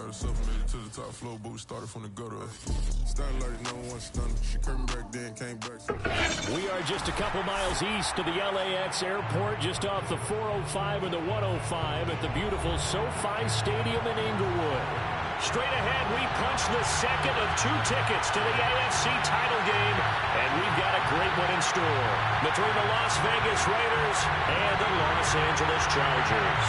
herself and made it to the top floor, but we started from the gutter. Started like no one stunned. She curved me back then, came back. We are just a couple miles east of the LAX airport, just off the 405 and the 105 at the beautiful SoFi Stadium in Inglewood. Straight ahead, we punch the second of 2 tickets to the AFC title game, and we've got a great one in store between the Las Vegas Raiders and the Los Angeles Chargers.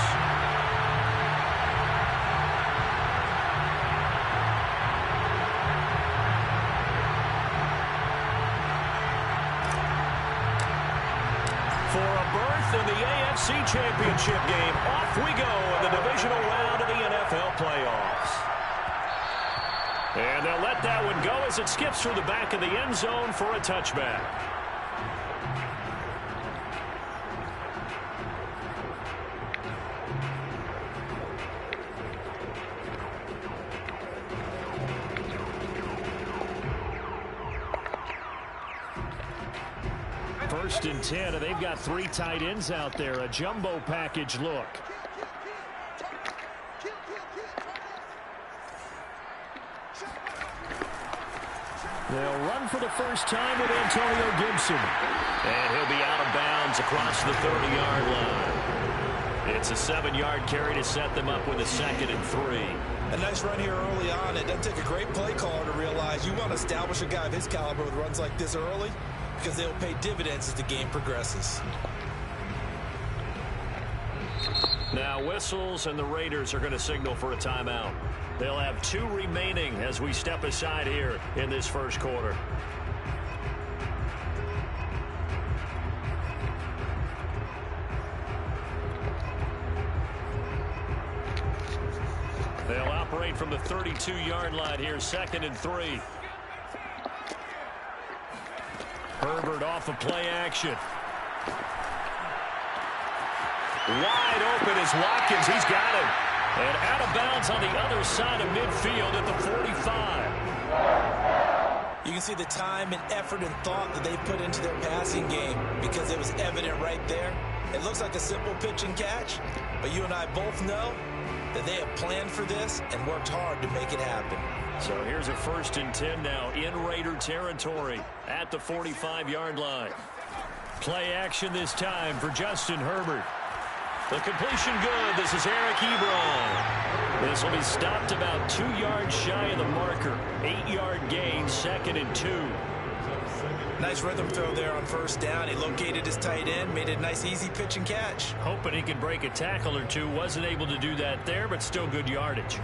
For a berth in the AFC Championship game, off we go in the divisional round of the NFL playoffs. And they'll let that one go as it skips through the back of the end zone for a touchback. First and 10, and they've got 3 tight ends out there. A jumbo package look. They'll run for the first time with Antonio Gibson. And he'll be out of bounds across the 30-yard line. It's a 7-yard carry to set them up with a 2nd and 3. A nice run here early on. It doesn't take a great play caller to realize you want to establish a guy of his caliber with runs like this early, because they'll pay dividends as the game progresses. Now whistles, and the Raiders are going to signal for a timeout. They'll have 2 remaining as we step aside here in this first quarter. They'll operate from the 32-yard line here, 2nd and 3. Herbert off of play action. Wide open is Watkins. He's got him. And out of bounds on the other side of midfield at the 45. You can see the time and effort and thought that they put into their passing game because it was evident right there. It looks like a simple pitch and catch, but you and I both know that they have planned for this and worked hard to make it happen. So here's a 1st and 10 now in Raider territory at the 45-yard line. Play action this time for Justin Herbert. The completion good. This is Eric Ebron. This will be stopped about 2 yards shy of the marker. 8-yard gain, 2nd and 2. Nice rhythm throw there on 1st down. He located his tight end, made it a nice easy pitch and catch. Hoping he could break a tackle or two. Wasn't able to do that there, but still good yardage.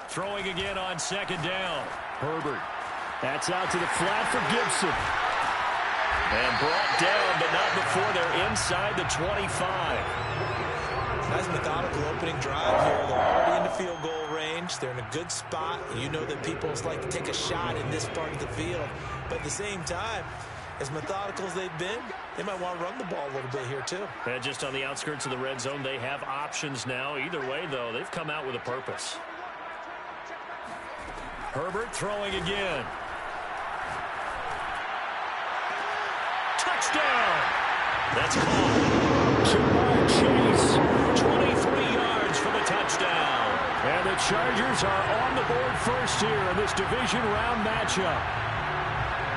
Throwing again on 2nd down. Herbert. That's out to the flat for Gibson. And brought down, but not before they're inside the 25. Nice methodical opening drive here. They're already in the field goal range. They're in a good spot. You know that people like to take a shot in this part of the field. But at the same time, as methodical as they've been, they might want to run the ball a little bit here too. And just on the outskirts of the red zone, they have options now. Either way, though, they've come out with a purpose. Herbert throwing again. Touchdown! That's called. 2-yard chase. 23 yards for the touchdown. And the Chargers are on the board first here in this division round matchup.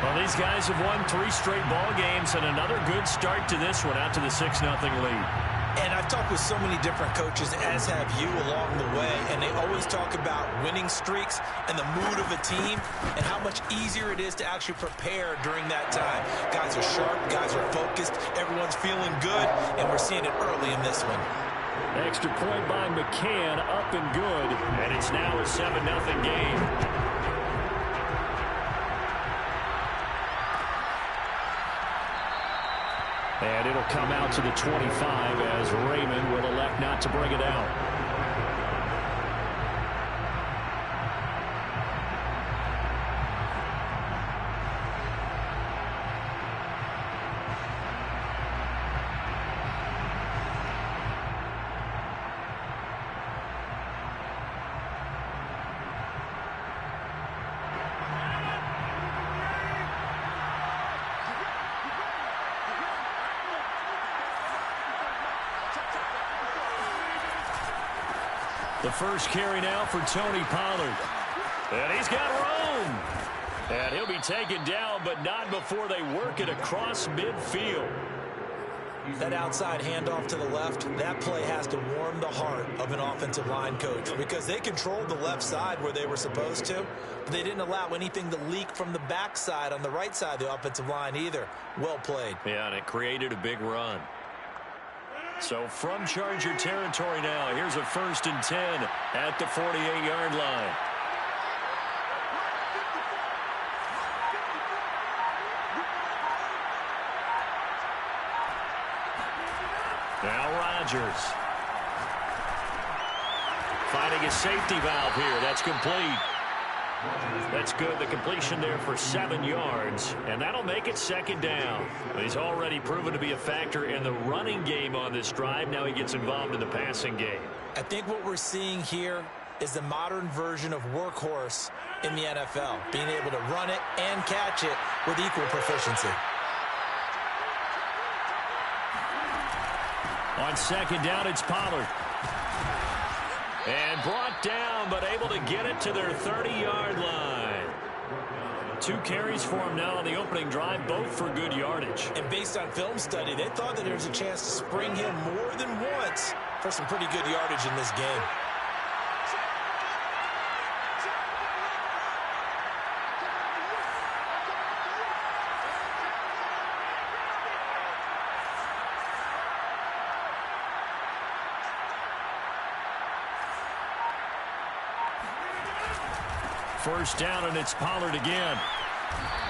Well, these guys have won 3 straight ball games and another good start to this one out to the 6-0 lead. And I've talked with so many different coaches, as have you, along the way, and they always talk about winning streaks and the mood of a team and how much easier it is to actually prepare during that time. Guys are sharp, guys are focused, everyone's feeling good, and we're seeing it early in this one. Extra point by McCann, up and good, and it's now a 7-0 game. And it'll come out to the 25 as Raymond will elect not to bring it out. The first carry now for Tony Pollard. And he's got room. And he'll be taken down, but not before they work it across midfield. That outside handoff to the left, that play has to warm the heart of an offensive line coach because they controlled the left side where they were supposed to, but they didn't allow anything to leak from the backside on the right side of the offensive line either. Well played. Yeah, and it created a big run. So from Charger territory now, here's a 1st and 10 at the 48-yard line. Now Rodgers. Finding a safety valve here. That's complete. That's good. The completion there for 7 yards. And that'll make it 2nd down. He's already proven to be a factor in the running game on this drive. Now he gets involved in the passing game. I think what we're seeing here is the modern version of workhorse in the NFL. Being able to run it and catch it with equal proficiency. On 2nd down, it's Pollard. And brought down, but able to get it to their 30-yard line. 2 carries for him now on the opening drive, both for good yardage. And based on film study, they thought that there was a chance to spring him more than once for some pretty good yardage in this game. First down, and it's Pollard again.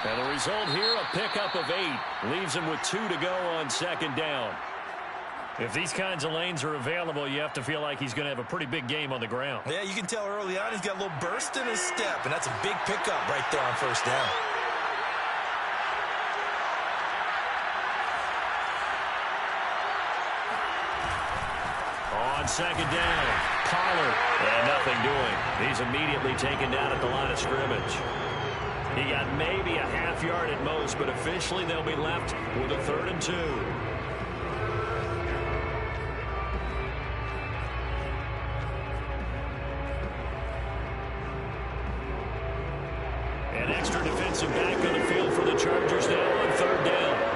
And the result here, a pickup of 8. Leaves him with 2 to go on 2nd down. If these kinds of lanes are available, you have to feel like he's going to have a pretty big game on the ground. Yeah, you can tell early on he's got a little burst in his step, and that's a big pickup right there on 1st down. On 2nd down, Pollard, and nothing doing. He's immediately taken down at the line of scrimmage. He got maybe a half yard at most, but officially they'll be left with a 3rd and 2. An extra defensive back on the field for the Chargers now on 3rd down.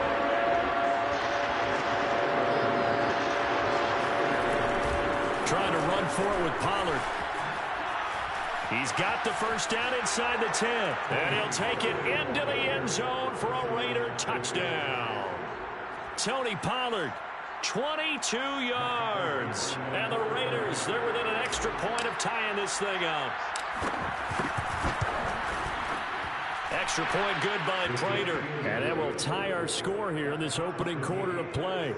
Trying to run forward with Pollard. He's got the 1st down inside the 10. And he'll take it into the end zone for a Raider touchdown. Tony Pollard, 22 yards. And the Raiders, they're within an extra point of tying this thing up. Extra point good by Prater. And that will tie our score here in this opening quarter of play.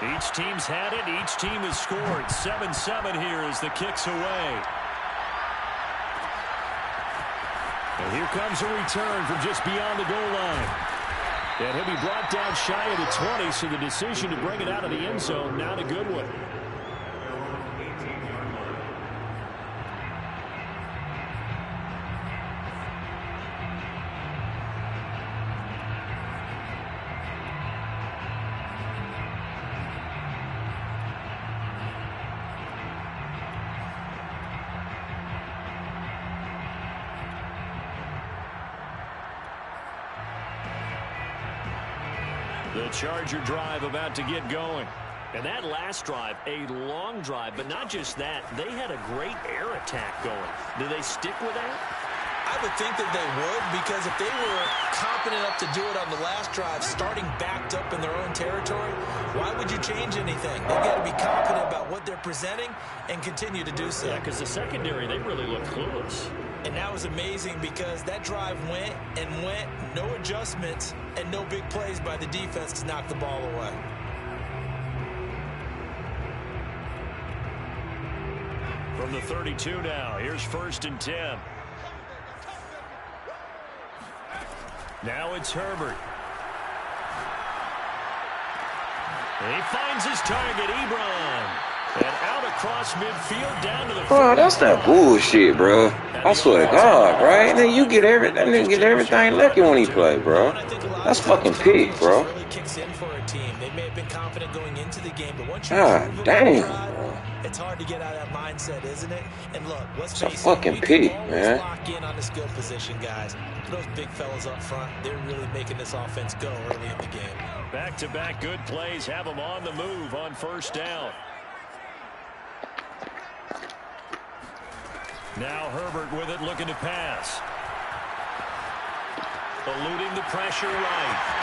Each team's had it. Each team has scored. 7-7 here as the kick's away. And here comes a return from just beyond the goal line. And he'll be brought down shy of the 20, so the decision to bring it out of the end zone, not a good one. The Charger drive about to get going. And that last drive, a long drive, but not just that. They had a great air attack going. Do they stick with that? I would think that they would, because if they were confident enough to do it on the last drive, starting backed up in their own territory, why would you change anything? They've got to be confident about what they're presenting and continue to do so. Yeah, because the secondary, they really look clueless. And that was amazing because that drive went and went, no adjustments, and no big plays by the defense to knock the ball away. From the 32 now, here's 1st and 10. Now it's Herbert. And he finds his target, Ebron. And out across midfield down to the Bro, that's that bullshit, bro. I swear to God, right? And then you get everything lacking when he play, bro. That's fucking peak, bro. Really kicks in for a team. They may have been confident going into the game, but once you God prove it damn, on drive, bro. it's hard to get out of that mindset, isn't it? And look, let's It's a face it, fucking we can peak, always man. lock in on the skill position, guys. Those big fellas up front, they're really making this offense go early in the game. Back-to-back good plays have them on the move on first down. Now Herbert with it, looking to pass. Eluding the pressure right.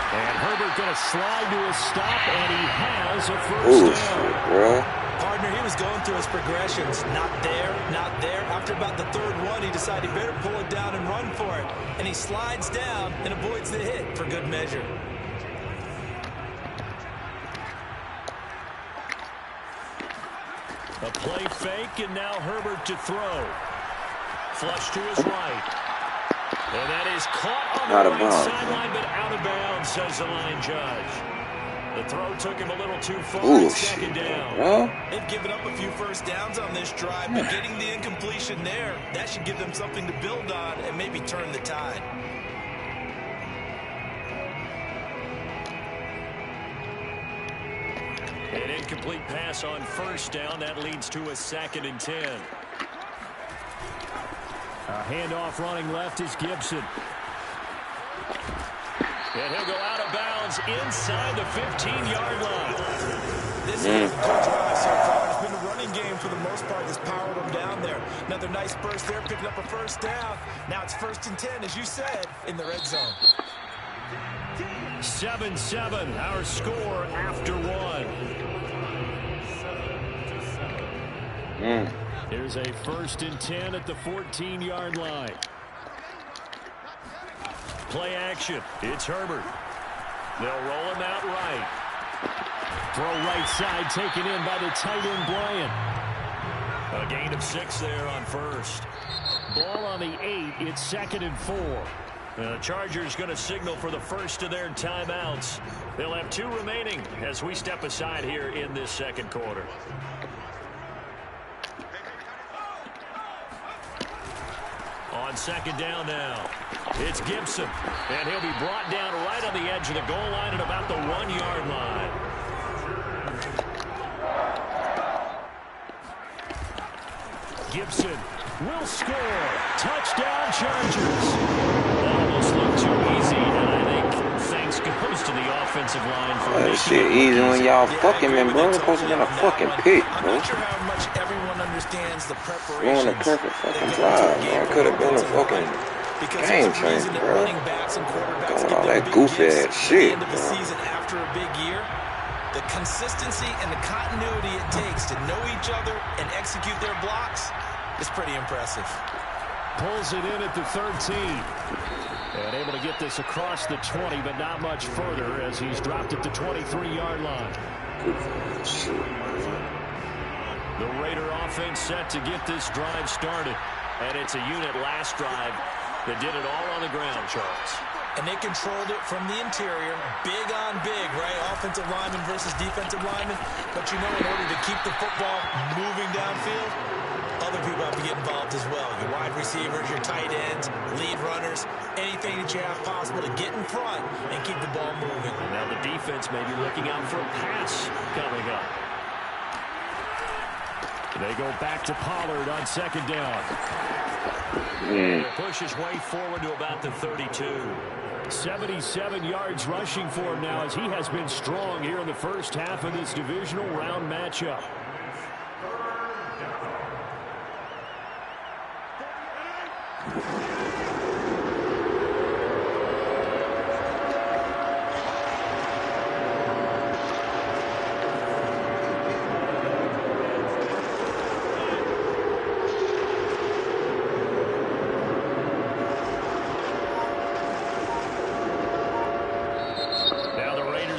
And Herbert going to slide to a stop, and he has a first down. Bro. Partner, he was going through his progressions. Not there, not there. After about the third one, he decided he better pull it down and run for it. And he slides down and avoids the hit for good measure. A play fake, and now Herbert to throw. Flush to his right. And that is caught on the right sideline, but out of bounds, says the line judge. The throw took him a little too far. Second down. Bro. They've given up a few first downs on this drive, but getting the incompletion there, that should give them something to build on and maybe turn the tide. An incomplete pass on first down. That leads to a 2nd and 10. A handoff running left is Gibson. And he'll go out of bounds inside the 15-yard line. This is a good drive so far. It's been a running game for the most part that's powered them down there. Another nice burst there, picking up a first down. Now it's 1st and 10, as you said, in the red zone. 7-7, our score after one. Here's a 1st and 10 at the 14-yard line. Play action. It's Herbert. They'll roll him out right. Throw right side taken in by the tight end Bryant. A gain of 6 there on first. Ball on the 8. It's 2nd and 4. The Chargers going to signal for the first of their timeouts. They'll have 2 remaining as we step aside here in this second quarter. On 2nd down now, it's Gibson, and he'll be brought down right on the edge of the goal line at about the 1-yard line. Gibson will score. Touchdown, Chargers. Almost looked too easy, and I think thanks goes to the offensive line for that shit easy when y'all fucking man, bro. It's supposed to be a fucking pick, bro. I'm not sure how much everyone understands the preparation. Going a perfect fucking drive, man. Could have been a fucking game changer, bro. Going all that goofy ass shit, End of the season after a big year. The consistency and the continuity it takes to know each other and execute their blocks is pretty impressive. Pulls it in at the 13. And able to get this across the 20, but not much further as he's dropped at the 23-yard line. The Raider offense set to get this drive started. And it's a unit last drive that did it all on the ground, Charles. And they controlled it from the interior, big on big, right? Offensive lineman versus defensive lineman. But you know, in order to keep the football moving downfield, other people have to get involved as well. Your wide receivers, your tight ends, lead runners, anything that you have possible to get in front and keep the ball moving. Now the defense may be looking out for a pass coming up. They go back to Pollard on 2nd down. Push his way forward to about the 32. 77 yards rushing for him now as he has been strong here in the first half of this divisional round matchup.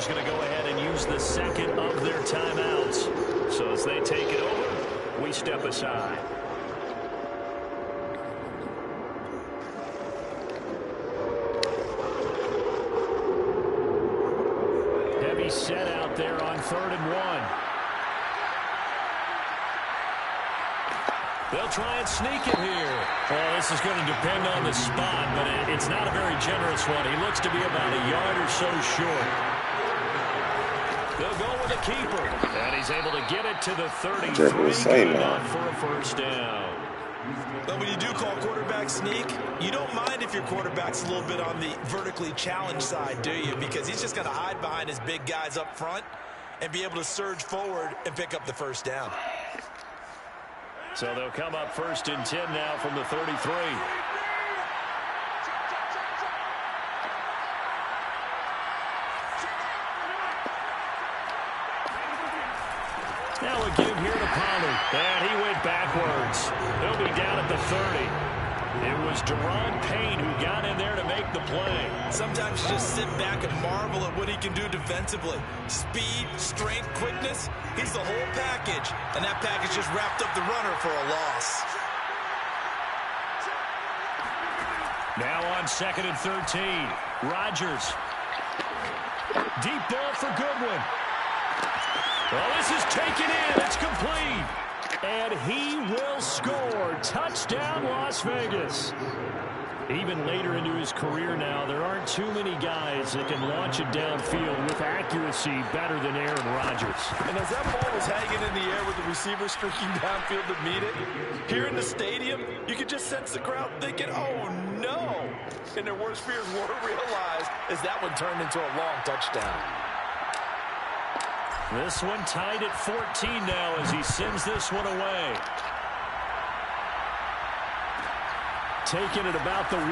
Going to go ahead and use the 2nd of their timeouts. So as they take it over, we step aside. Heavy set out there on 3rd and 1. They'll try and sneak it here. Well, this is going to depend on the spot, but it's not a very generous one. He looks to be about a yard or so short. They'll go with the keeper, and he's able to get it to the 33. Good enough for a first down. But when you do call quarterback sneak, you don't mind if your quarterback's a little bit on the vertically challenged side, do you? Because he's just going to hide behind his big guys up front and be able to surge forward and pick up the first down. So they'll come up 1st and 10 now from the 33. Now a give here to Pollard. And he went backwards. He'll be down at the 30. It was Deron Payne who got in there to make the play. Sometimes you just sit back and marvel at what he can do defensively. Speed, strength, quickness. He's the whole package. And that package just wrapped up the runner for a loss. Now on 2nd and 13. Rodgers. Deep ball for Goodwin. Well, this is taken in. It's complete. And he will score. Touchdown, Las Vegas. Even later into his career now, there aren't too many guys that can launch it downfield with accuracy better than Aaron Rodgers. And as that ball was hanging in the air with the receiver streaking downfield to meet it, here in the stadium, you could just sense the crowd thinking, oh, no. And their worst fears were realized as that one turned into a long touchdown. This one tied at 14 now as he sends this one away. Taking it about the 1.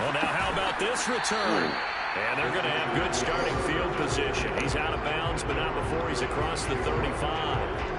Well, now how about this return? And they're going to have good starting field position. He's out of bounds, but not before he's across the 35.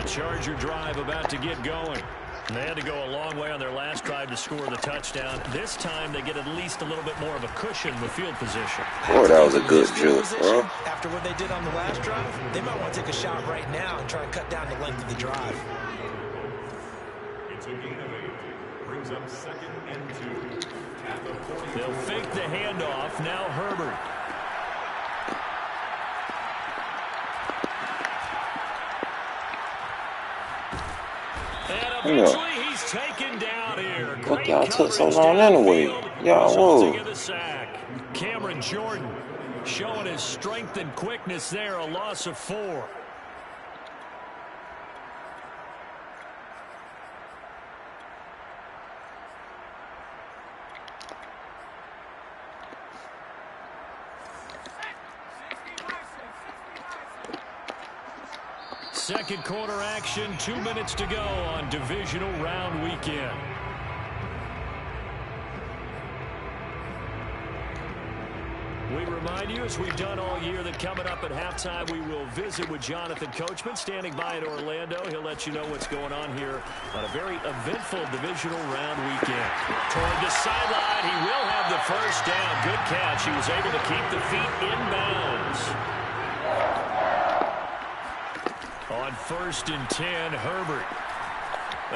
Charger drive about to get going. They had to go a long way on their last drive to score the touchdown. This time they get at least a little bit more of a cushion with field position. Boy, that was a good juke, bro. After what they did on the last drive, they might want to take a shot right now and try to cut down the length of the drive. It's a gain of 8. Brings up 2nd and 2. At the 40. They'll fake the handoff. Now Herbert. Eventually, he's taken down here. Look, y'all took so long anyway. Y'all, whoa. Cameron Jordan showing his strength and quickness there. A loss of 4. Second quarter action, 2 minutes to go on divisional round weekend. We remind you, as we've done all year, that coming up at halftime, we will visit with Jonathan Coachman, standing by in Orlando. He'll let you know what's going on here on a very eventful divisional round weekend. Toward the sideline, he will have the first down. Good catch. He was able to keep the feet in bounds. On 1st and 10, Herbert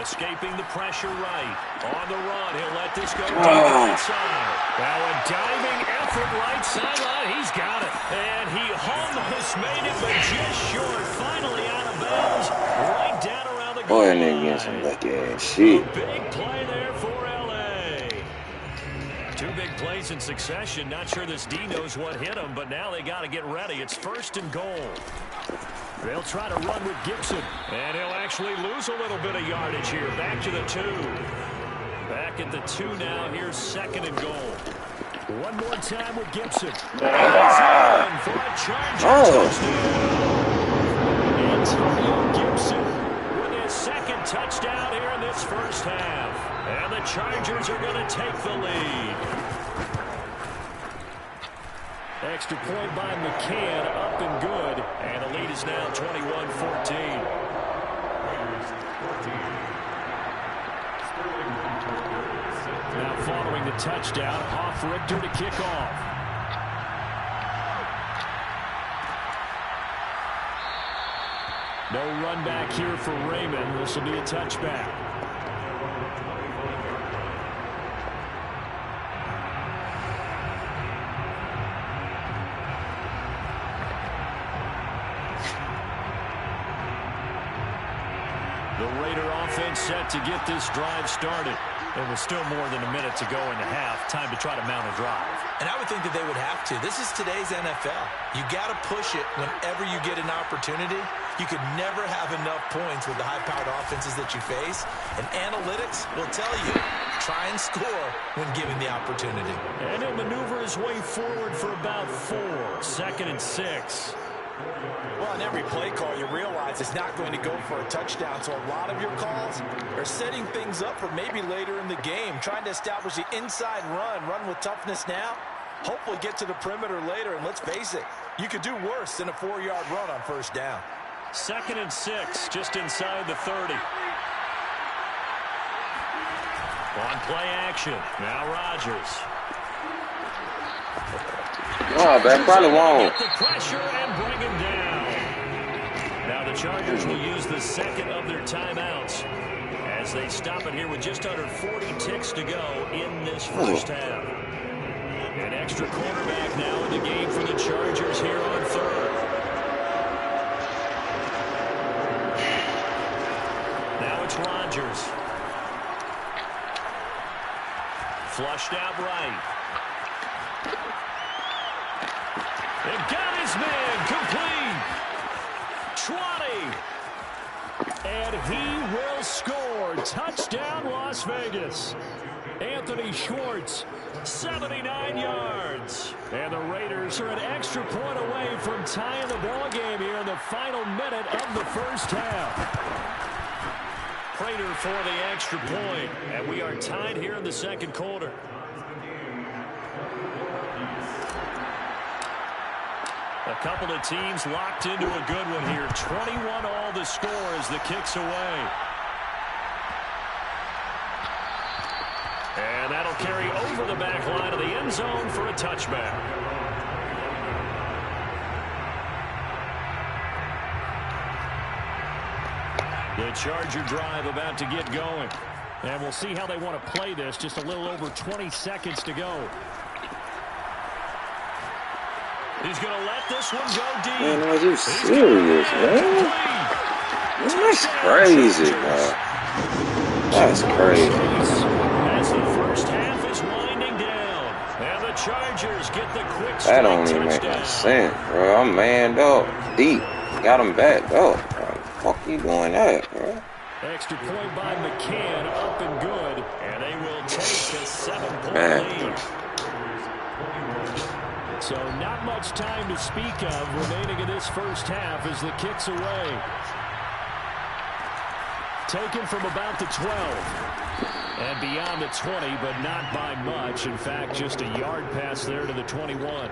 escaping the pressure right. On the run, he'll let this go right side. Now a diving effort right sideline. He's got it. And he almost made it, but just short. Finally out of bounds. Right down around the goal line. Boy, and then get some lucky ass shit. A big play there for L.A. 2 big plays in succession. Not sure this D knows what hit him, but now they got to get ready. It's 1st and goal. They'll try to run with Gibson. And he'll actually lose a little bit of yardage here. Back to the 2. Back at the 2 now. Here's 2nd and goal. One more time with Gibson. And he's in for a Charger touchdown. Antonio Gibson with his 2nd touchdown here in this first half. And the Chargers are going to take the lead. Extra point by McCann, up and good. And the lead is now 21-14. Now following the touchdown, Hoff Richter to kick off. No run back here for Raymond. This will be a touchback. The Raider offense set to get this drive started. There was still more than a minute to go in the half. Time to try to mount a drive. And I would think that they would have to. This is today's NFL. You got to push it whenever you get an opportunity. You could never have enough points with the high-powered offenses that you face. And analytics will tell you, try and score when given the opportunity. And he'll maneuver his way forward for about 4. 2nd and 6. Well, in every play call, you realize it's not going to go for a touchdown. So a lot of your calls are setting things up for maybe later in the game, trying to establish the inside run with toughness now, hopefully get to the perimeter later. And let's face it, you could do worse than a 4-yard run on 1st down. 2nd and 6, just inside the 30. On play action, now Rodgers. Oh, that probably won't. Get the pressure and bring him down. Now the Chargers will use the 2nd of their timeouts as they stop it here with just under 40 ticks to go in this 1st half. An extra quarterback now in the game for the Chargers here on 3rd. Now it's Rodgers. Flushed out right. It got his man complete. 20. And he will score. Touchdown, Las Vegas. Anthony Schwartz, 79 yards. And the Raiders are an extra point away from tying the ball game here in the final minute of the 1st half. Prater for the extra point. And we are tied here in the 2nd quarter. A couple of teams locked into a good one here. 21 all the score as the kick's away. And that'll carry over the back line of the end zone for a touchback. The Charger drive about to get going. And we'll see how they want to play this. Just a little over 20 seconds to go. He's going to let this one go deep. Man, are you serious, man? That's crazy, man. That's crazy. As the 1st half is winding down. And the Chargers get the quick strike. That don't even make no sense, bro. I'm manned up deep. Got him back up. How the fuck you doing that, bro? Extra point by McCann, up and good. And they will take a 7-point lead. So not much time to speak of remaining in this 1st half as the kick's away. Taken from about the 12. And beyond the 20, but not by much. In fact, just a yard pass there to the 21.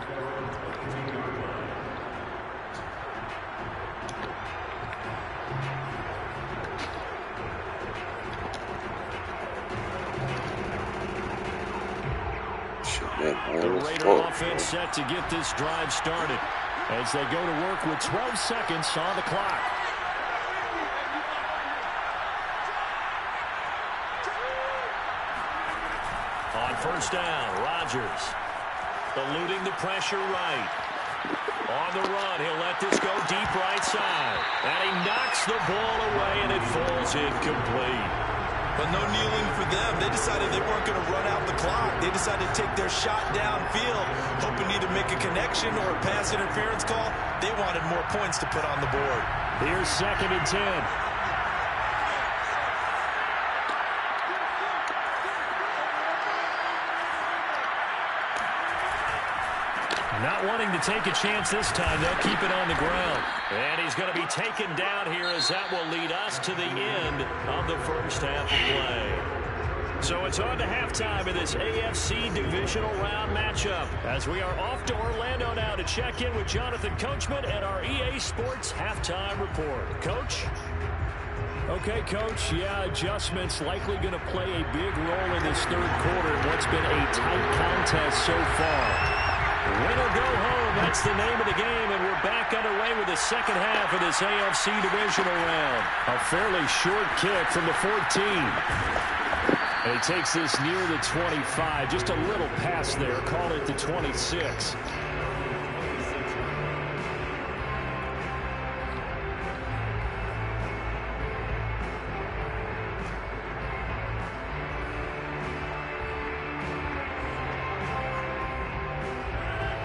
The Raider offense set to get this drive started as they go to work with 12 seconds on the clock. On 1st down, Rodgers eluding the pressure right. On the run, he'll let this go deep right side. And he knocks the ball away, and it falls incomplete. But no kneeling for them. They decided they weren't going to run out the clock. They decided to take their shot downfield, hoping to either make a connection or a pass interference call. They wanted more points to put on the board. Here's 2nd and 10. Not wanting to take a chance this time. They'll keep it on the ground. And he's going to be taken down here as that will lead us to the end of the 1st half of play. So it's on to halftime of this AFC divisional round matchup as we are off to Orlando now to check in with Jonathan Coachman and our EA Sports halftime report. Coach? Okay, Coach. Yeah, adjustments likely going to play a big role in this 3rd quarter in what's been a tight contest so far. Win or go home. that's the name of the game, and we're back underway with the second half of this AFC divisional round. A fairly short kick from the 14. And he takes this near the 25. Just a little pass there. Call it the 26.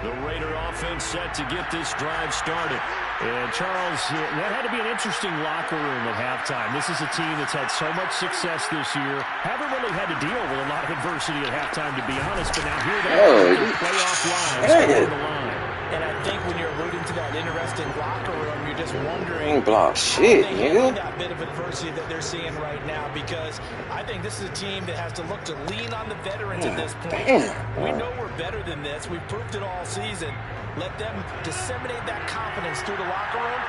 The Raider offense set to get this drive started. And, Charles, that had to be an interesting locker room at halftime. This is a team that's had so much success this year. Haven't really had to deal with a lot of adversity at halftime, to be honest. But now here they are, their playoff lives on the line. And I think when you're alluding to that interesting locker room, you're just wondering block shit, nigga. That bit of adversity that they're seeing right now, because I think this is a team that has to look to lean on the veterans at this point. We know we're better than this. We've proved it all season. Let them disseminate that confidence through the locker room.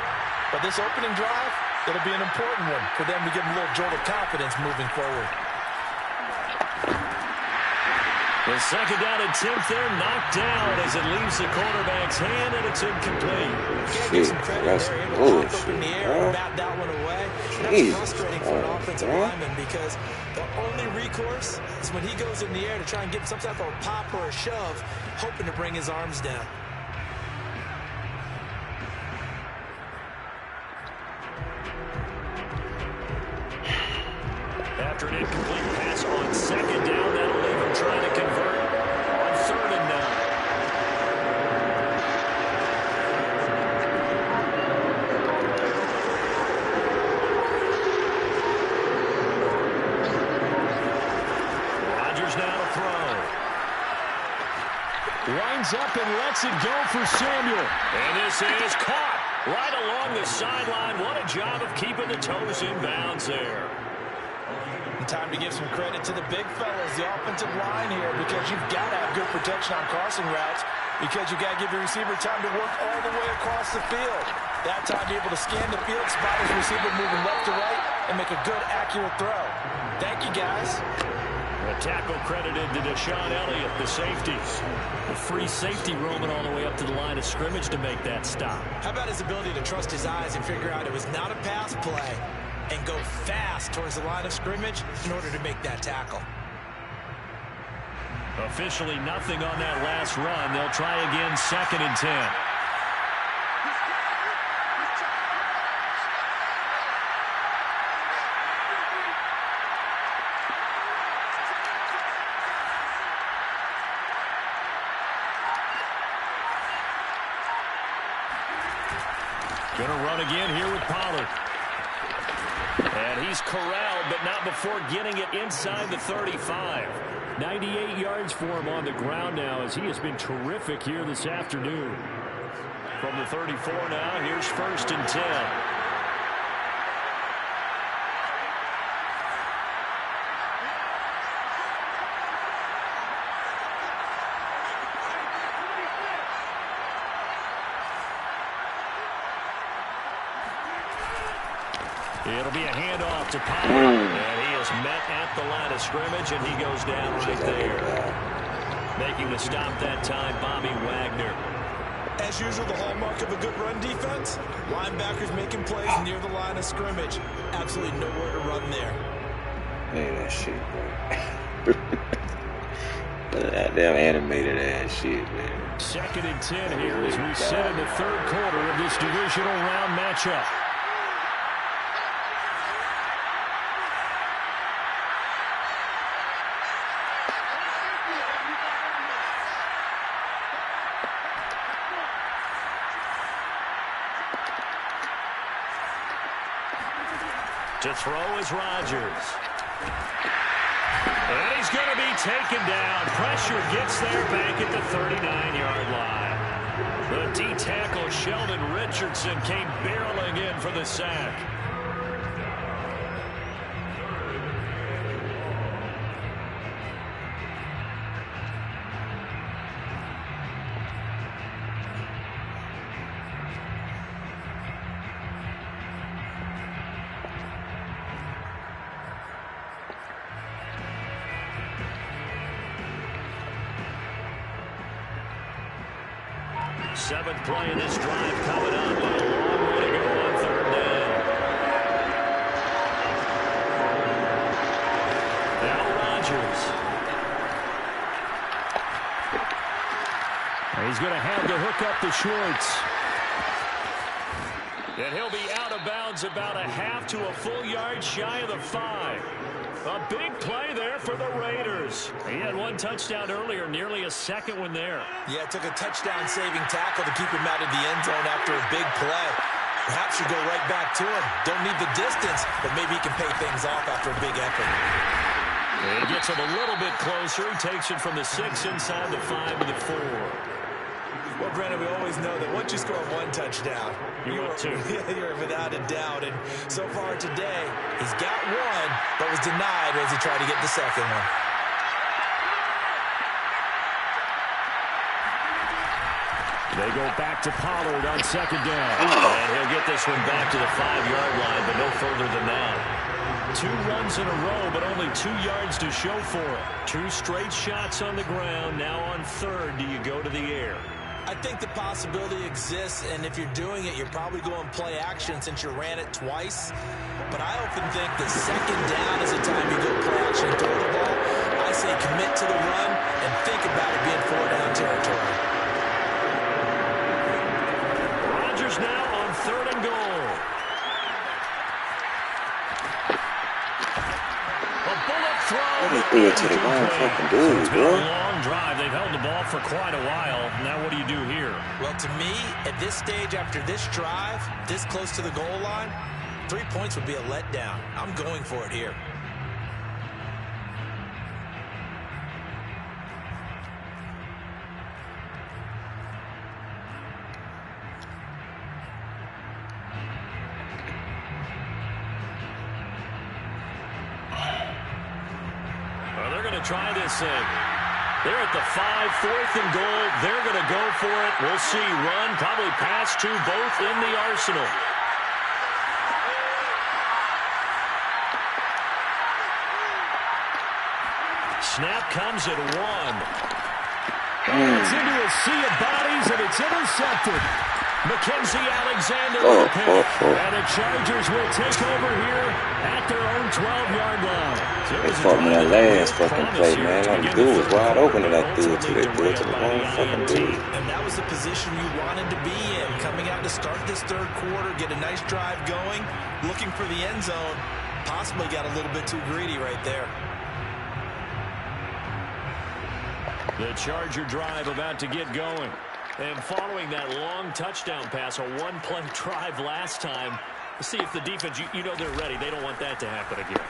But this opening drive, it'll be an important one for them to give them a little jolt of confidence moving forward. The second down attempt there knocked down as it leaves the quarterback's hand, and it's incomplete. Shit, that's bullshit, In the air and bat that one away. That's frustrating for an offensive lineman, because the only recourse is when he goes in the air to try and get some type of a pop or a shove, hoping to bring his arms down. After an incomplete pass on second down, that'll leave him trying to convert on 3rd and 9. Rodgers now to throw. Winds up and lets it go for Samuel. And this is caught right along the sideline. What a job of keeping the toes in bounds there. Time to give some credit to the big fellas, the offensive line here, because you've got to have good protection on crossing routes, because you've got to give your receiver time to work all the way across the field. That time to be able to scan the field, spot his receiver moving left to right, and make a good, accurate throw. Thank you, guys. A tackle credited to Deshaun Elliott, the safety. The free safety roaming all the way up to the line of scrimmage to make that stop. How about his ability to trust his eyes and figure out it was not a pass play, and go fast towards the line of scrimmage in order to make that tackle. Officially nothing on that last run. They'll try again, 2nd and 10. Gonna run again here with Pollard. And he's corralled, but not before getting it inside the 35. 98 yards for him on the ground now, as he has been terrific here this afternoon. From the 34 now, here's 1st and 10. It'll be a handoff to Pollard, and he is met at the line of scrimmage, and he goes down right there. Making the stop that time, Bobby Wagner. As usual, the hallmark of a good run defense, linebackers making plays near the line of scrimmage. Absolutely nowhere to run there. Man, that shit, bro. That damn animated ass shit, man. 2nd and 10 here as we sit in the 3rd quarter of this divisional round matchup. To throw is Rodgers. And he's going to be taken down. Pressure gets there back at the 39-yard line. The D-tackle Sheldon Richardson came barreling in for the sack. Seventh play in this drive coming up. And a long way to go on third down. Now Rodgers. He's going to have to hook up to Schwartz. And he'll be out of bounds about a half to a full yard shy of the 5. A big play there for the Raiders. He had one touchdown earlier, nearly a second one there. Yeah, it took a touchdown-saving tackle to keep him out of the end zone after a big play. Perhaps you go right back to him. Don't need the distance, but maybe he can pay things off after a big effort. He gets him a little bit closer. He takes it from the 6 inside the 5 to the 4. Well, Brandon, we always know that once you score one touchdown, you're without a doubt. And so far today, he's got one, but was denied as he tried to get the second one. They go back to Pollard on second down. And he'll get this one back to the 5-yard line, but no further than that. 2 runs in a row, but only 2 yards to show for it. 2 straight shots on the ground. Now on third, do you go to the air? I think the possibility exists, and if you're doing it, you're probably going play action since you ran it twice. But I often think that second down is the time you go play action and throw the ball. I say commit to the run and think about it being 4-down territory. Rodgers now on third and goal. A bullet throw. They threw it to the wrong fucking dude, bro. Drive. They've held the ball for quite a while. Now what do you do here? Well, to me, at this stage, after this drive, this close to the goal line, 3 points would be a letdown. I'm going for it here. Well, they're going to try this thing. They're at the 5, 4th and goal. They're going to go for it. We'll see. Run, probably pass to both in the arsenal. Snap comes at 1. It's into a sea of bodies, and it's intercepted. Mackenzie Alexander with the pick. And the Chargers will take over here at their own 12-yard line. They fought me that last fucking play, man. All the dude was wide open and I threw it to the wrong fucking dude. And that was the position you wanted to be in. Coming out to start this third quarter, get a nice drive going, looking for the end zone. Possibly got a little bit too greedy right there. The Charger drive about to get going. And following that long touchdown pass, a one-play drive last time, see if the defense, you know they're ready. They don't want that to happen again.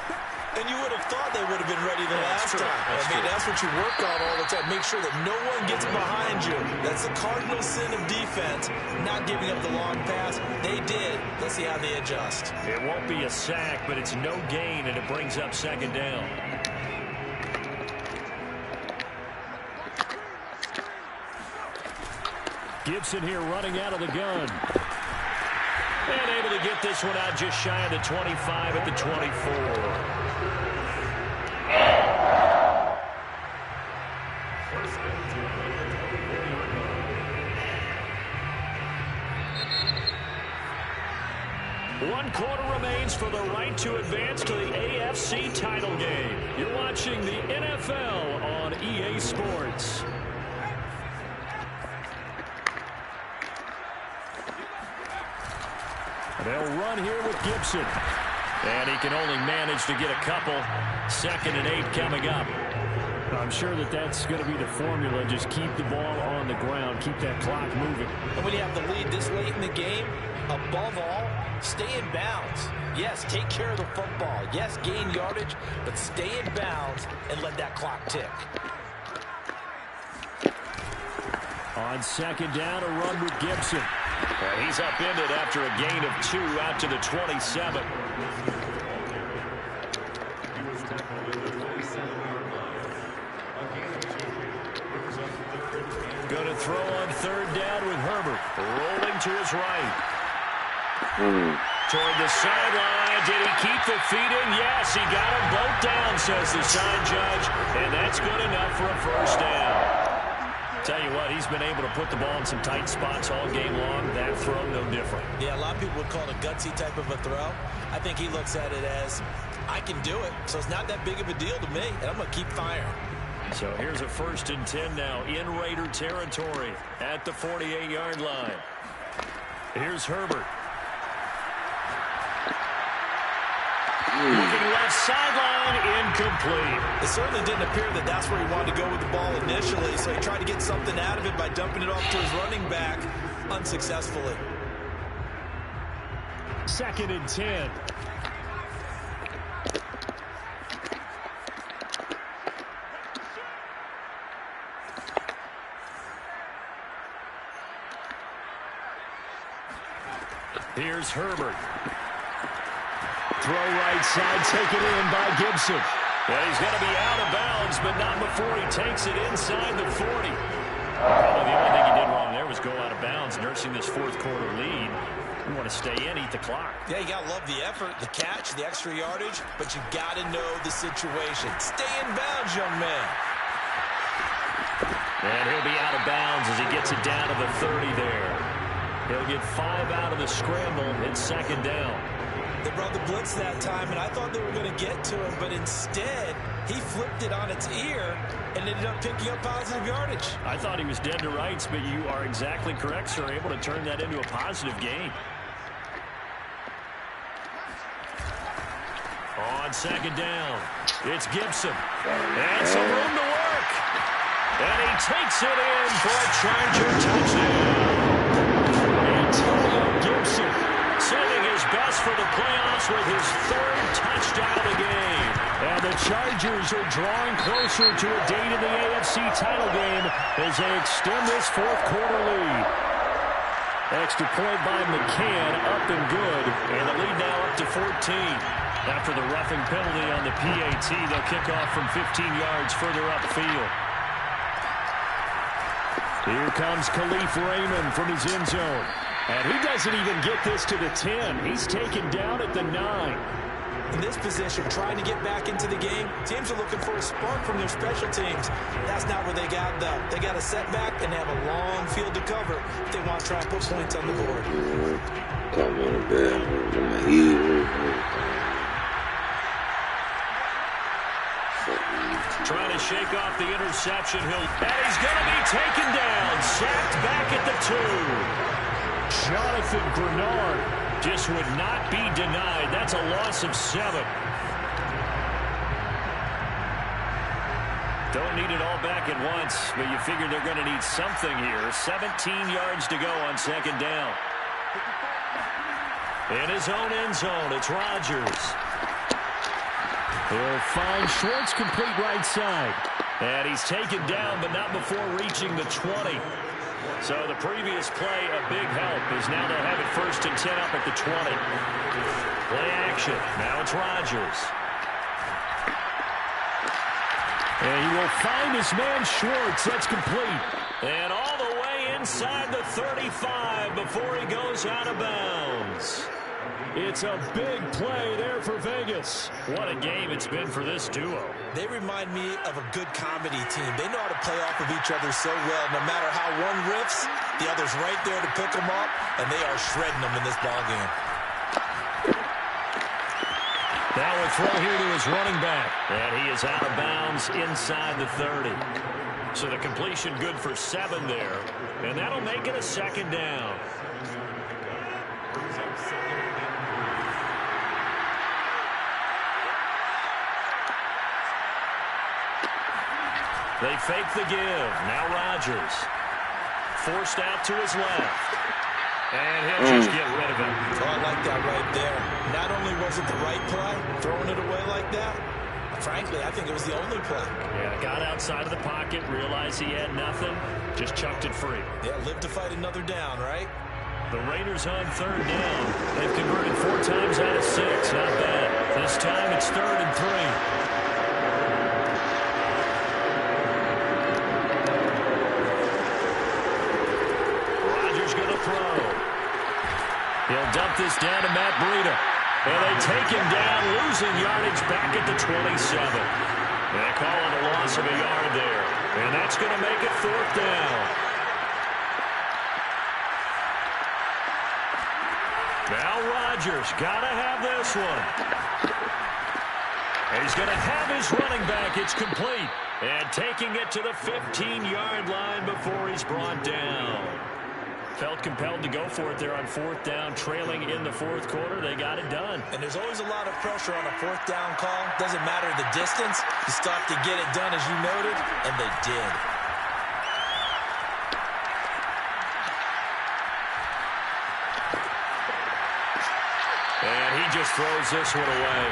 And you would have thought they would have been ready the last time. That's what you work on all the time. Make sure that no one gets behind you. That's the cardinal sin of defense, not giving up the long pass. They did. Let's see how they adjust. It won't be a sack, but it's no gain, and it brings up second down. Gibson here running out of the gun. And able to get this one out just shy of the 25 at the 24. One quarter remains for the right to advance to the AFC title game. You're watching the NFL on EA Sports. They'll run here with Gibson. And he can only manage to get a couple. 2nd and 8 coming up. I'm sure that that's going to be the formula. Just keep the ball on the ground. Keep that clock moving. And when you have the lead this late in the game, above all, stay in bounds. Yes, take care of the football. Yes, gain yardage, but stay in bounds and let that clock tick. On second down, a run with Gibson. He's upended after a gain of 2 out to the 27. Going to throw on third down with Herbert. Rolling to his right. Toward the sideline. Did he keep the feet in? Yes, he got them both down, says the side judge. And that's good enough for a first down. Tell you what, he's been able to put the ball in some tight spots all game long. That throw, no different. Yeah, a lot of people would call it a gutsy type of a throw. I think he looks at it as, I can do it, so it's not that big of a deal to me, and I'm going to keep firing. So here's a 1st and 10 now in Raider territory at the 48-yard line. Here's Herbert. Looking left sideline, incomplete. It certainly didn't appear that that's where he wanted to go with the ball initially, so he tried to get something out of it by dumping it off to his running back unsuccessfully. 2nd and 10. Here's Herbert. Throw right side, taken in by Gibson. And he's going to be out of bounds, but not before he takes it inside the 40. Probably the only thing he did wrong there was go out of bounds, nursing this 4th quarter lead. You want to stay in, eat the clock. Yeah, you got to love the effort, the catch, the extra yardage, but you got to know the situation. Stay in bounds, young man. And he'll be out of bounds as he gets it down to the 30 there. He'll get 5 out of the scramble. It's 2nd down. They brought the blitz that time, and I thought they were going to get to him, but instead, he flipped it on its ear and ended up picking up positive yardage. I thought he was dead to rights, but you are exactly correct, sir. Able to turn that into a positive gain. On 2nd down, it's Gibson. And some room to work. And he takes it in for a Charger touchdown. Antonio Gibson sending his best for the playoffs with his 3rd touchdown of the game. And the Chargers are drawing closer to a date in the AFC title game as they extend this 4th quarter lead. Extra point by McCann, up and good. And the lead now up to 14. After the roughing penalty on the PAT, they'll kick off from 15 yards further upfield. Here comes Khalif Raymond from his end zone. And he doesn't even get this to the 10. He's taken down at the 9. In this position, trying to get back into the game, teams are looking for a spark from their special teams. That's not where they got, though. They got a setback and they have a long field to cover if they want to try and put points on the board. Trying to shake off the interception. And he's going to be taken down. Sacked back at the 2. Jonathan Grenard just would not be denied. That's a loss of 7. Don't need it all back at once, but you figure they're going to need something here. 17 yards to go on 2nd down. In his own end zone, it's Rodgers. He'll find Schwartz complete right side. And he's taken down, but not before reaching the 20. So the previous play, a big help, is now they'll have it 1st and 10 up at the 20. Play action. Now it's Rodgers. And he will find his man Schwartz. That's complete. And all the way inside the 35 before he goes out of bounds. It's a big play there for Vegas. What a game it's been for this duo. They remind me of a good comedy team. They know how to play off of each other so well. No matter how one riffs, the other's right there to pick them up, and they are shredding them in this ballgame. Now a throw here to his running back. And he is out of bounds inside the 30. So the completion good for 7 there. And that'll make it a 2nd down. They fake the give. Now Rodgers. Forced out to his left. And he'll just get rid of it. Oh, I like that right there. Not only was it the right play, throwing it away like that, frankly, I think it was the only play. Yeah, got outside of the pocket, realized he had nothing, just chucked it free. Yeah, live to fight another down, right? The Raiders on 3rd down. They've converted 4 times out of 6. Not bad. This time it's 3rd and 3. He'll dump this down to Matt Breida. And they take him down, losing yardage back at the 27. They call it a loss of a yard there. And that's going to make it 4th down. Now Rodgers got to have this one. And he's going to have his running back. It's complete. And taking it to the 15-yard line before he's brought down. Felt compelled to go for it there on 4th down, trailing in the 4th quarter. They got it done. And there's always a lot of pressure on a 4th down call. Doesn't matter the distance. You still have to get it done, as you noted, and they did. And he just throws this one away.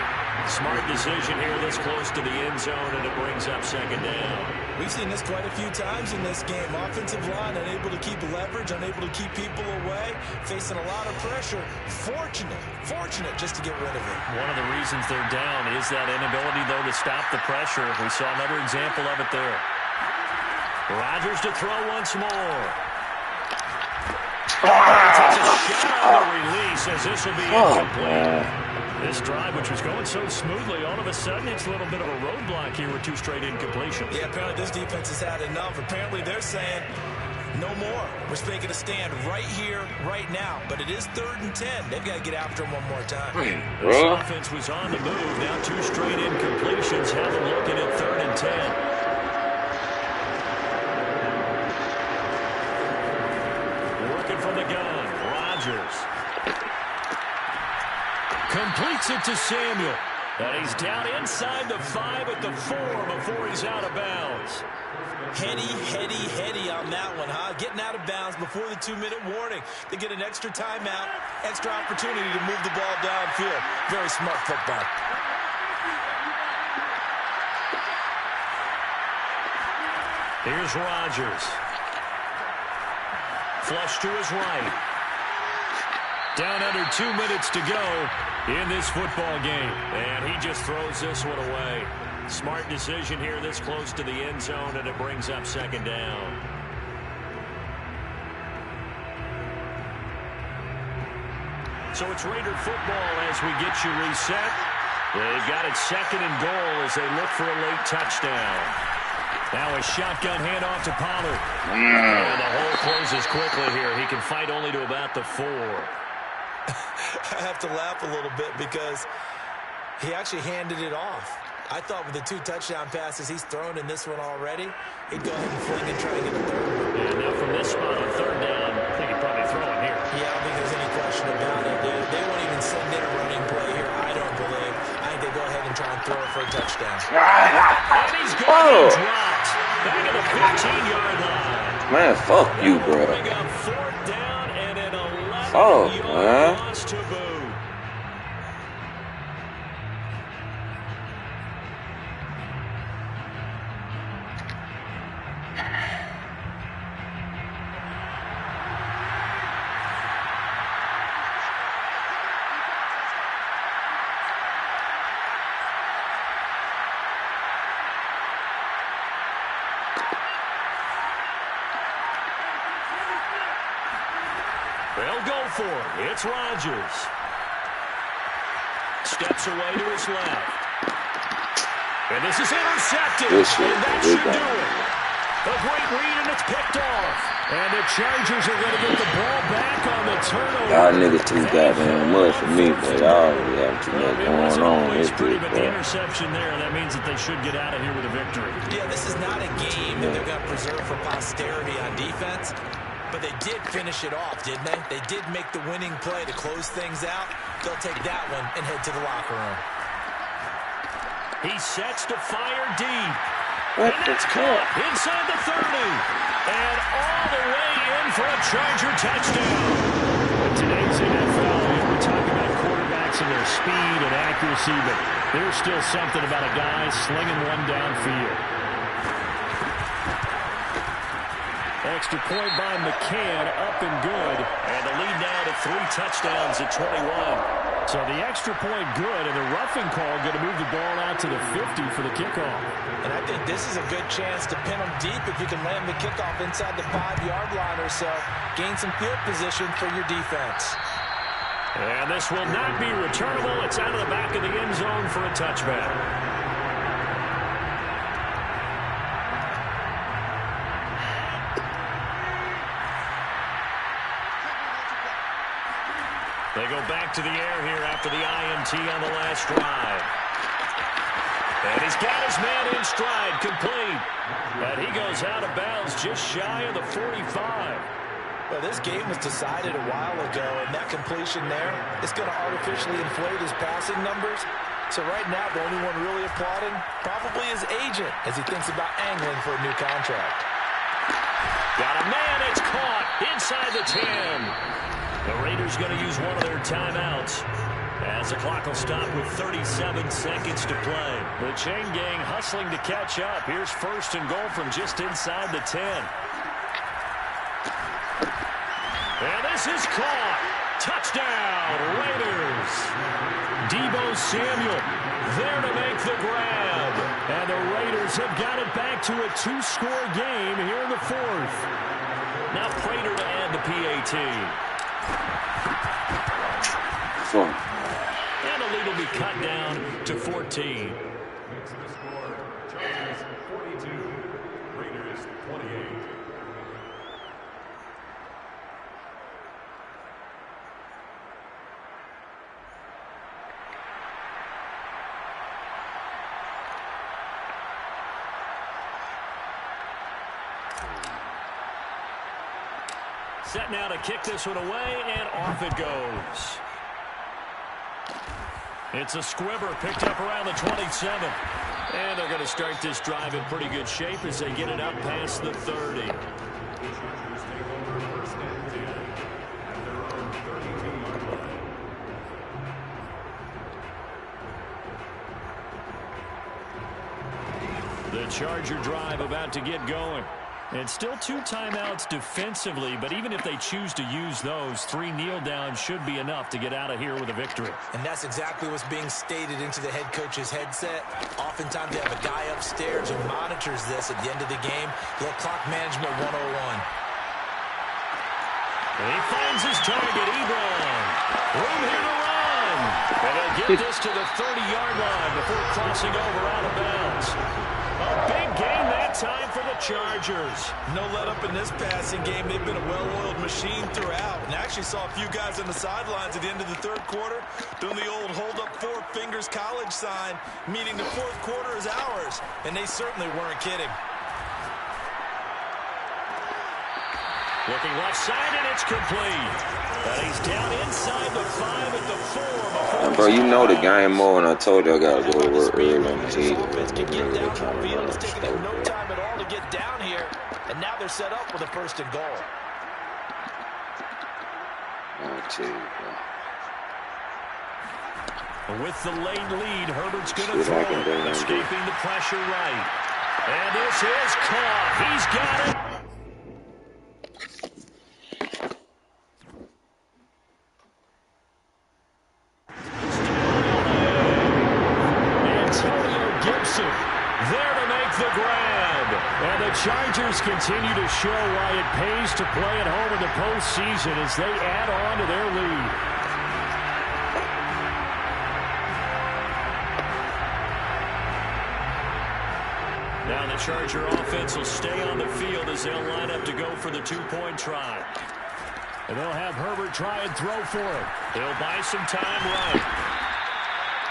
Smart decision here this close to the end zone, and it brings up 2nd down. We've seen this quite a few times in this game. Offensive line unable to keep leverage, unable to keep people away, facing a lot of pressure. Fortunate just to get rid of it. One of the reasons they're down is that inability, though, to stop the pressure. We saw another example of it there. Rodgers to throw once more. Takes a shot on the release as this will be incomplete. This drive, which was going so smoothly, all of a sudden it's a little bit of a roadblock here with 2 straight incompletions. Yeah, apparently this defense has had enough. Apparently they're saying no more. We're making a stand right here, right now. But it is 3rd and 10. They've got to get after him one more time. This offense was on the move. Now 2 straight incompletions have them looking at 3rd and 10. From the gun, Rodgers completes it to Samuel. And he's down inside the 5 at the 4 before he's out of bounds. Heady on that one, huh? Getting out of bounds before the 2-minute warning. They get an extra timeout, extra opportunity to move the ball downfield. Very smart football. Here's Rodgers. Flush to his right. Down under 2 minutes to go in this football game. And he just throws this one away. Smart decision here this close to the end zone, and it brings up 2nd down. So it's Raider football as we get you reset. They've got it 2nd and goal as they look for a late touchdown. Now a shotgun handoff to Pollard. And the hole closes quickly here. He can fight only to about the 4. I have to laugh a little bit because he actually handed it off. I thought with the 2 touchdown passes he's thrown in this one already, he'd go ahead and fling and try to get a 3rd. And now from this spot on 3rd down, I think he'd probably throw it here. Yeah, I don't think there's any question about it. They won't even send in a running play here, I don't believe. I think they go ahead and try and throw it for a touchdown. And he's going to drop. Back at the 15-yard line. Man, fuck you, bro. Bring up 4th down and an man. 11-yard loss to boot. They'll go for it. It's Rodgers. Steps away to his left. And this is intercepted. And that should do it. A great read, and it's picked off. And the Chargers are going to get the ball back on the turnover. Y'all niggas too goddamn much for me, but y'all really have too much going on. It's pretty, but the interception there, that means that they should get out of here with a victory. Yeah, this is not a game that they're going to preserve for posterity on defense. But they did finish it off, didn't they? They did make the winning play to close things out. They'll take that one and head to the locker room. He sets to fire deep. What and the it's caught inside the 30. And all the way in for a Charger touchdown. In today's NFL, we talk about quarterbacks and their speed and accuracy, but there's still something about a guy slinging one downfield. Extra point by McCann, up and good. And the lead now to 3 touchdowns at 21. So the extra point good, and the roughing call going to move the ball out to the 50 for the kickoff. And I think this is a good chance to pin them deep if you can land the kickoff inside the 5-yard line or so. Gain some field position for your defense. And this will not be returnable. It's out of the back of the end zone for a touchback. They go back to the air here after the INT on the last drive. And he's got his man in stride, complete. And he goes out of bounds just shy of the 45. Well, this game was decided a while ago, and that completion there is going to artificially inflate his passing numbers. So right now, the only one really applauding probably his agent as he thinks about angling for a new contract. Got a man, it's caught inside the 10. The Raiders going to use one of their timeouts as the clock will stop with 37 seconds to play. The chain gang hustling to catch up. Here's first and goal from just inside the 10. And this is caught. Touchdown, Raiders. Deebo Samuel there to make the grab. And the Raiders have got it back to a two-score game here in the fourth. Now Prater to add the PAT. And the lead will be cut down to 14. Makes the score, Chargers 42, Raiders 28. Set now to kick this one away, and off it goes. It's a squibber picked up around the 27. And they're going to start this drive in pretty good shape as they get it up past the 30. The Chargers take over first and 10 at their own 32-yard line. The Charger drive about to get going. And still two timeouts defensively, but even if they choose to use those, 3 kneel downs should be enough to get out of here with a victory. And that's exactly what's being stated into the head coach's headset. Oftentimes they have a guy upstairs who monitors this at the end of the game. Little clock management 101. And he finds his target, Ebron. Room here to run. And they'll get this to the 30-yard line before crossing over out of bounds. A big game that time for the Chargers. No let up in this passing game. They've been a well-oiled machine throughout. And actually saw a few guys on the sidelines at the end of the third quarter doing the old hold up 4 fingers college sign, meaning the fourth quarter is ours. And they certainly weren't kidding. Looking left side, and it's complete. But he's down inside the 5 at the 4. Bro, you know the game more, and I told you I gotta go to work early on the heat. Offense can get downfield. It's taking them no time at all to get down here. And now they're set up with a first and goal. I'll tell you, bro. With the late lead, Herbert's going to throw it, escaping the pressure right. And this is caught. He's got it. There to make the grab. And the Chargers continue to show why it pays to play at home in the postseason as they add on to their lead. Now the Charger offense will stay on the field as they'll line up to go for the 2-point try. And they'll have Herbert try and throw for it. They'll buy some time right.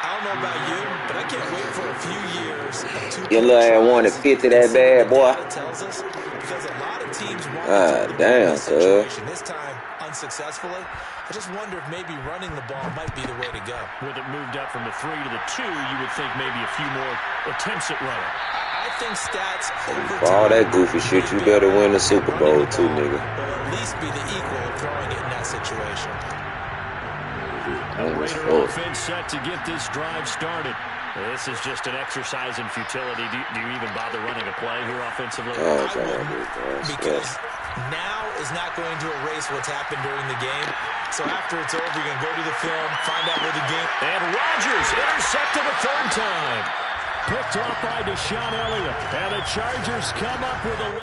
I don't know about you, but I can't wait for a few years. Your little ass wanted 50 that bad, boy. Tells us because a lot of teams want damn, cuz. This time, unsuccessfully. I just wonder if maybe running the ball might be the way to go. With it moved up from the 3 to the 2, you would think maybe a few more attempts at running. I think stats over For all that goofy shit, you better win the Super Bowl too, nigga. Or at least be the equal of throwing it in that situation. The Raider offense set to get this drive started. This is just an exercise in futility. Do you even bother running a play here offensively? Because now is not going to erase what's happened during the game. So after it's over, you're going to go to the film, find out where the game... And Rodgers intercepted a third time. Picked off by Deshaun Elliott. And the Chargers come up with a...